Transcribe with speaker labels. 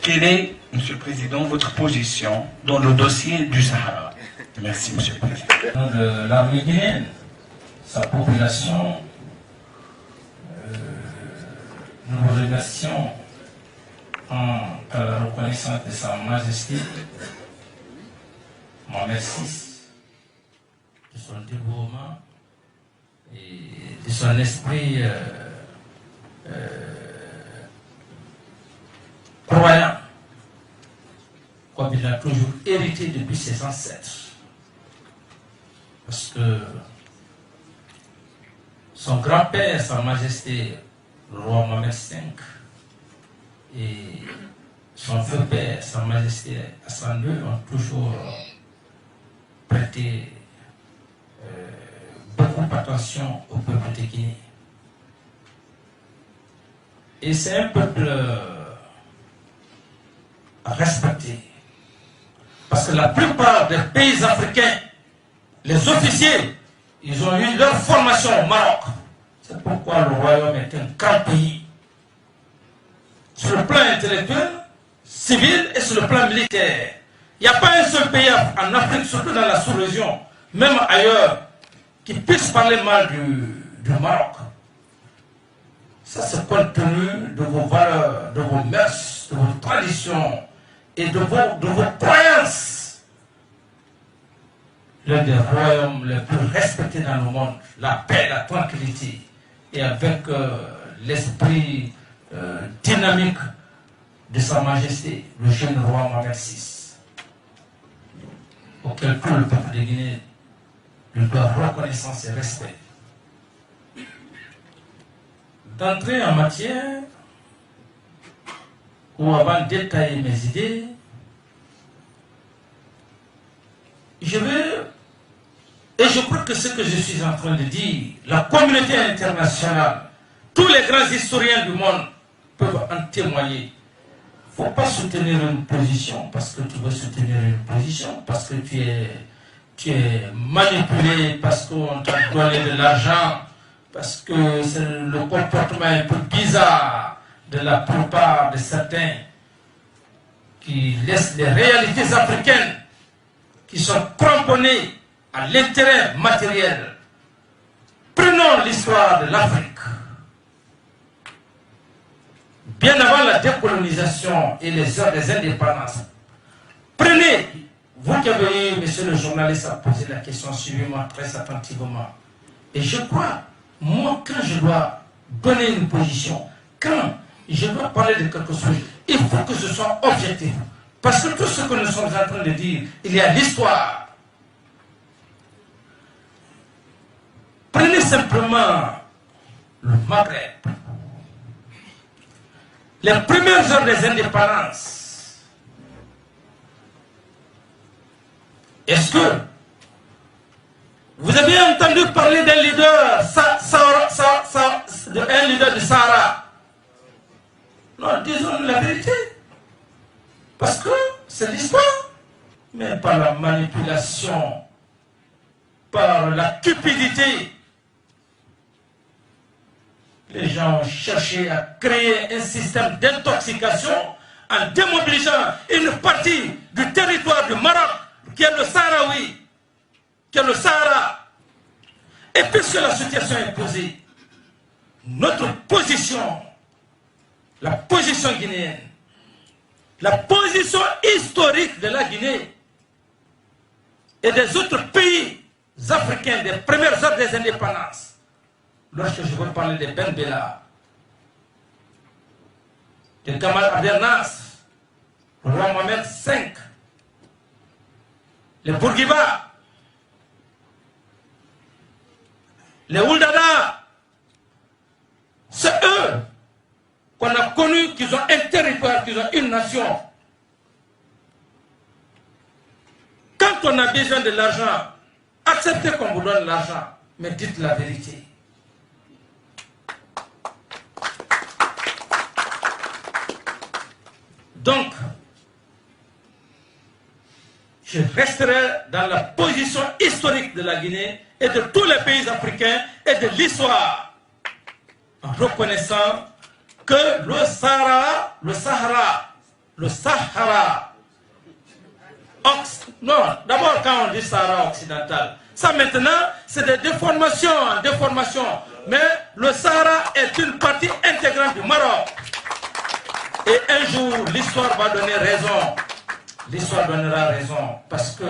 Speaker 1: Quelle est, Monsieur le Président, votre position dans le dossier du Sahara? Merci, Monsieur le Président.
Speaker 2: De l'armée guinéenne, sa population, nous vous remercions à la reconnaissance de Sa Majesté Mohamed VI, de son dévouement et de son esprit croyant, comme il a toujours hérité depuis ses ancêtres. Parce que son grand-père, Sa Majesté, le roi Mohamed V, et son vieux-père, Sa Majesté Hassan II, ont toujours prêté beaucoup d'attention au peuple de Guinée. Et c'est un peuple à respecter. Parce que la plupart des pays africains, les officiers, ils ont eu leur formation au Maroc. C'est pourquoi le royaume est un grand pays. Sur le plan intellectuel, civil et sur le plan militaire. Il n'y a pas un seul pays en Afrique, surtout dans la sous-région, même ailleurs, qui puisse parler mal du Maroc. Ça, c'est compte tenu de vos valeurs, de vos mœurs, de vos traditions et de vos croyances. L'un des royaumes les plus respectés dans le monde, la paix, la tranquillité, et avec l'esprit dynamique de Sa Majesté, le jeune roi Mohamed VI, auquel tout le peuple de Guinée lui doit reconnaissance et respect. D'entrer en matière, ou avant de détailler mes idées, je vais, et je crois que ce que je suis en train de dire, la communauté internationale, tous les grands historiens du monde peuvent en témoigner. Il ne faut pas soutenir une position parce que tu veux soutenir une position, parce que tu es manipulé, parce qu'on t'a donné de l'argent, parce que c'est le comportement un peu bizarre de la plupart de certains qui laissent les réalités africaines, qui sont cramponnés à l'intérêt matériel. Prenons l'histoire de l'Afrique. Bien avant la décolonisation et les heures des indépendances, prenez, vous qui avez eu, monsieur le journaliste, à poser la question, suivez-moi très attentivement. Et je crois, moi, quand je dois donner une position, quand je dois parler de quelque chose, il faut que ce soit objectif. Parce que tout ce que nous sommes en train de dire, il y a l'histoire. Prenez simplement le Maghreb. Les premières heures des indépendances. Est-ce que vous avez entendu parler d'un leader, un leader du Sahara? Non, disons la vérité. Parce que c'est l'histoire. Mais par la manipulation, par la cupidité, les gens ont cherché à créer un système d'intoxication en démobilisant une partie du territoire du Maroc, qui est le Sahraoui, qui est le Sahara. Et puisque la situation est posée, notre position, la position guinéenne, la position historique de la Guinée et des autres pays africains des premières heures des indépendances, lorsque je veux parler de Ben Bella, de Gamal Abdel Nasser, le roi Mohamed V, les Bourguiba, les Ouldada, c'est eux qu'on a connus, qu'ils ont un territoire, qu'ils ont une nation. Quand on a besoin de l'argent, acceptez qu'on vous donne l'argent, mais dites la vérité. Donc, je resterai dans la position historique de la Guinée et de tous les pays africains et de l'histoire, en reconnaissant que le Sahara le Sahara. Non, d'abord quand on dit Sahara occidental, ça maintenant c'est des déformations. Mais le Sahara est une partie intégrante du Maroc. Et un jour, l'histoire va donner raison. L'histoire donnera raison parce que